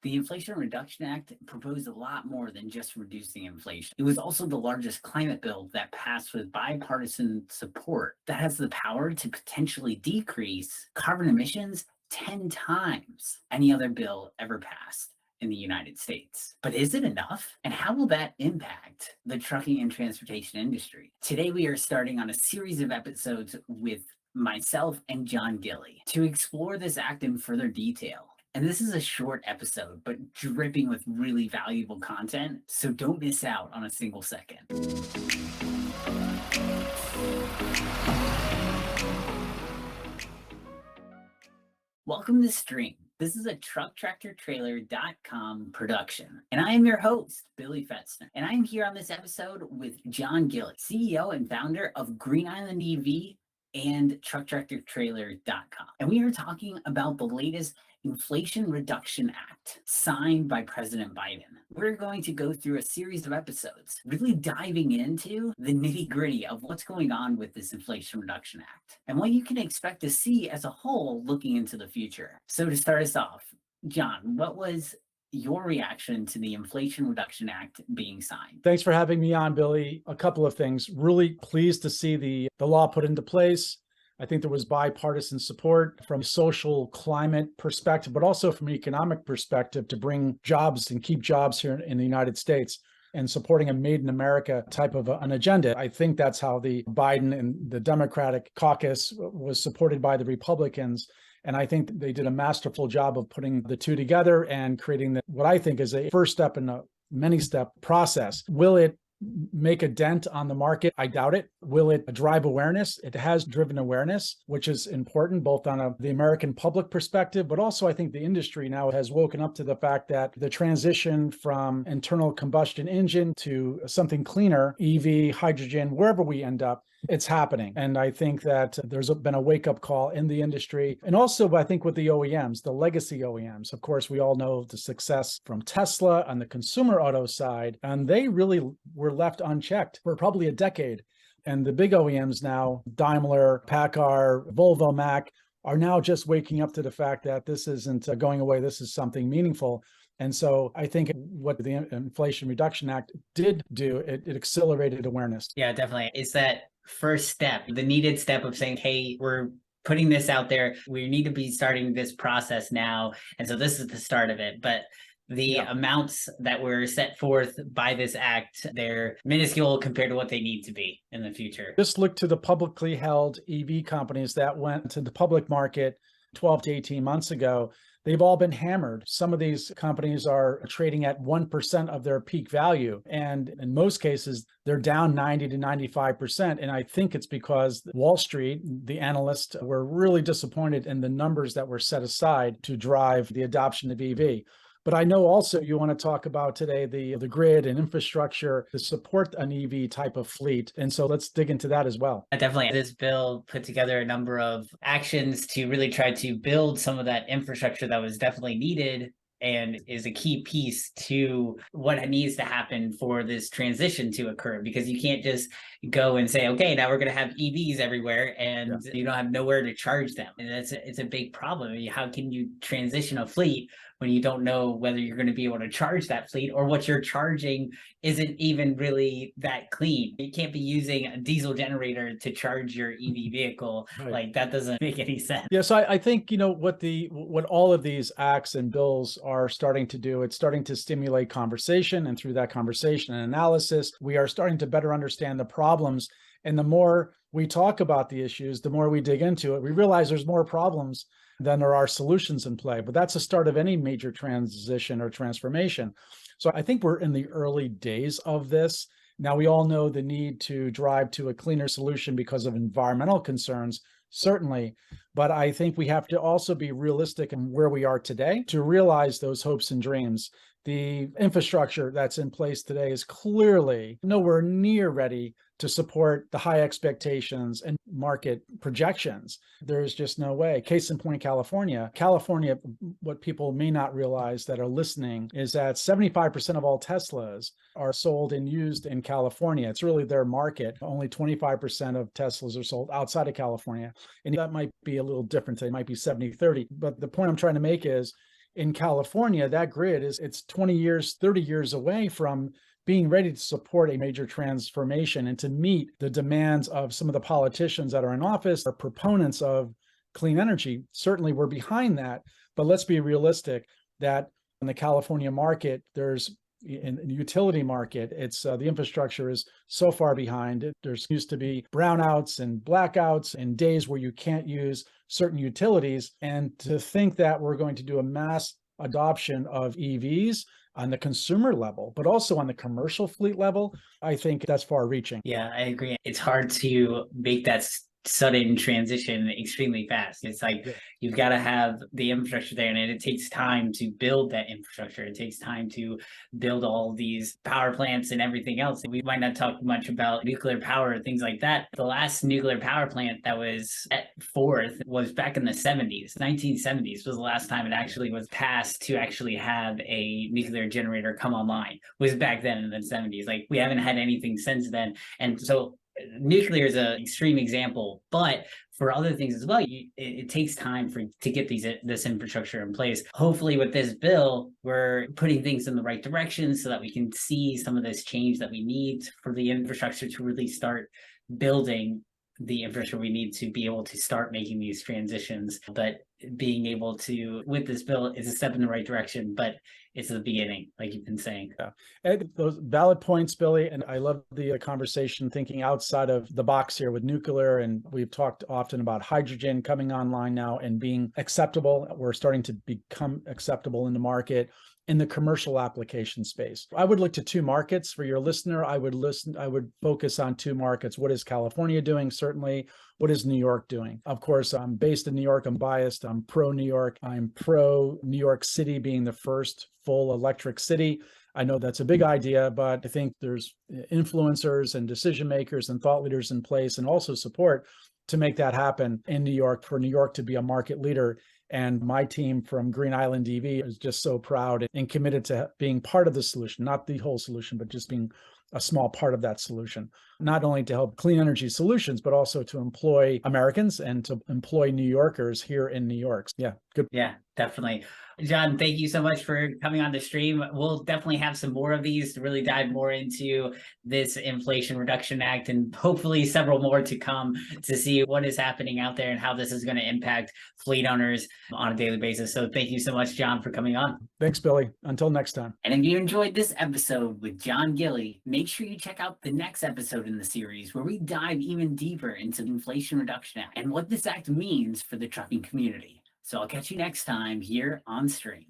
The Inflation Reduction Act proposed a lot more than just reducing inflation. It was also the largest climate bill that passed with bipartisan support that has the power to potentially decrease carbon emissions 10 times any other bill ever passed in the United States. But is it enough? And how will that impact the trucking and transportation industry? Today, we are starting on a series of episodes with myself and John Gillie to explore this act in further detail. And this is a short episode, but dripping with really valuable content, so don't miss out on a single second. Welcome to Stream. This is a TruckTractorTrailer.com production, and I am your host, Billy Fetzner. And I am here on this episode with John Gillie, CEO and founder of Green Island EV and TruckTractorTrailer.com. And we are talking about the latest Inflation Reduction Act signed by President Biden. We're going to go through a series of episodes, really diving into the nitty-gritty of what's going on with this Inflation Reduction Act and what you can expect to see as a whole looking into the future. So to start us off, John, what was your reaction to the Inflation Reduction Act being signed? Thanks for having me on, Billy. A couple of things. Really pleased to see the law put into place. I think there was bipartisan support from a social climate perspective, but also from an economic perspective to bring jobs and keep jobs here in the United States and supporting a made in America type of an agenda. I think that's how the Biden and the Democratic caucus was supported by the Republicans. And I think they did a masterful job of putting the two together and creating what I think is a first step in a many-step process. Will it make a dent on the market? I doubt it. Will it drive awareness? It has driven awareness, which is important both on the American public perspective, but also I think the industry now has woken up to the fact that the transition from internal combustion engine to something cleaner, EV, hydrogen, wherever we end up, it's happening. And I think that there's been a wake-up call in the industry. And also, I think with the OEMs, the legacy OEMs, of course, we all know the success from Tesla on the consumer auto side, and they really were left unchecked for probably a decade. And the big OEMs now, Daimler, PACCAR, Volvo, Mack, are now just waking up to the fact that this isn't going away. This is something meaningful. And so I think what the Inflation Reduction Act did do, it accelerated awareness. Yeah, definitely. It's that first step, the needed step of saying, hey, we're putting this out there. We need to be starting this process now. And so this is the start of it. But the amounts that were set forth by this act, they're minuscule compared to what they need to be in the future. Just look to the publicly held EV companies that went to the public market 12 to 18 months ago. They've all been hammered. Some of these companies are trading at 1% of their peak value. And in most cases, they're down 90 to 95%. And I think it's because Wall Street, the analysts, were really disappointed in the numbers that were set aside to drive the adoption of EV. But I know also you want to talk about today the grid and infrastructure to support an EV type of fleet. And so let's dig into that as well. Definitely. This bill put together a number of actions to really try to build some of that infrastructure that was definitely needed and is a key piece to what needs to happen for this transition to occur, because you can't just go and say, okay, now we're going to have EVs everywhere and you don't have nowhere to charge them. And it's a big problem. I mean, how can you transition a fleet when you don't know whether you're going to be able to charge that fleet, or what you're charging isn't even really that clean? You can't be using a diesel generator to charge your EV vehicle. Right. Like, that doesn't make any sense. Yeah, so I think, what all of these acts and bills are starting to do, it's starting to stimulate conversation. And through that conversation and analysis, we are starting to better understand the problems. And the more we talk about the issues, the more we dig into it, we realize there's more problems than there are solutions in play. But that's the start of any major transition or transformation. So I think we're in the early days of this. Now, we all know the need to drive to a cleaner solution because of environmental concerns, certainly. But I think we have to also be realistic in where we are today to realize those hopes and dreams. The infrastructure that's in place today is clearly nowhere near ready to support the high expectations and market projections. There's just no way. Case in point, California. California, what people may not realize that are listening is that 75% of all Teslas are sold and used in California. It's really their market. Only 25% of Teslas are sold outside of California. And that might be a little different. It might be 70-30. But the point I'm trying to make is, in California, that grid it's 20 years, 30 years away from being ready to support a major transformation and to meet the demands of some of the politicians that are in office, are proponents of clean energy. Certainly we're behind that, but let's be realistic that in the California market, there's in the utility market, it's the infrastructure is so far behind. There's used to be brownouts and blackouts and days where you can't use certain utilities. And to think that we're going to do a mass adoption of EVs on the consumer level, but also on the commercial fleet level, I think that's far reaching. Yeah, I agree. It's hard to make that sudden transition extremely fast. It's like you've got to have the infrastructure there, and it takes time to build that infrastructure. It takes time to build all these power plants and everything else. We might not talk much about nuclear power and things like that. The last nuclear power plant that was at forth was back in the 70s. 1970s was the last time it actually was passed to actually have a nuclear generator come online. Was back then in the 70s. Like, we haven't had anything since then. And so nuclear is an extreme example, but for other things as well, it takes time to get this infrastructure in place. Hopefully with this bill, we're putting things in the right direction so that we can see some of this change that we need for the infrastructure to really start building the infrastructure we need to be able to start making these transitions. But being able to, with this bill, is a step in the right direction, but it's the beginning, like you've been saying. Yeah. And those valid points, Billy. And I love the conversation thinking outside of the box here with nuclear. And we've talked often about hydrogen coming online now and being acceptable. We're starting to become acceptable in the market in the commercial application space. I would look to two markets for your listener. I would focus on two markets. What is California doing? Certainly. What is New York doing? Of course, I'm based in New York. I'm biased. I'm pro New York. I'm pro New York City being the first full electric city. I know that's a big idea, but I think there's influencers and decision makers and thought leaders in place and also support to make that happen in New York, for New York to be a market leader. And my team from Green Island EV is just so proud and committed to being part of the solution, not the whole solution, but just being a small part of that solution, not only to help clean energy solutions, but also to employ Americans and to employ New Yorkers here in New York. Yeah, good. Yeah, definitely. John, thank you so much for coming on the stream. We'll definitely have some more of these to really dive more into this Inflation Reduction Act, and hopefully several more to come to see what is happening out there and how this is going to impact fleet owners on a daily basis. So thank you so much, John, for coming on. Thanks, Billy. Until next time. And if you enjoyed this episode with John Gillie, make sure you check out the next episode in the series where we dive even deeper into the Inflation Reduction Act and what this act means for the trucking community. So I'll catch you next time here on Stream.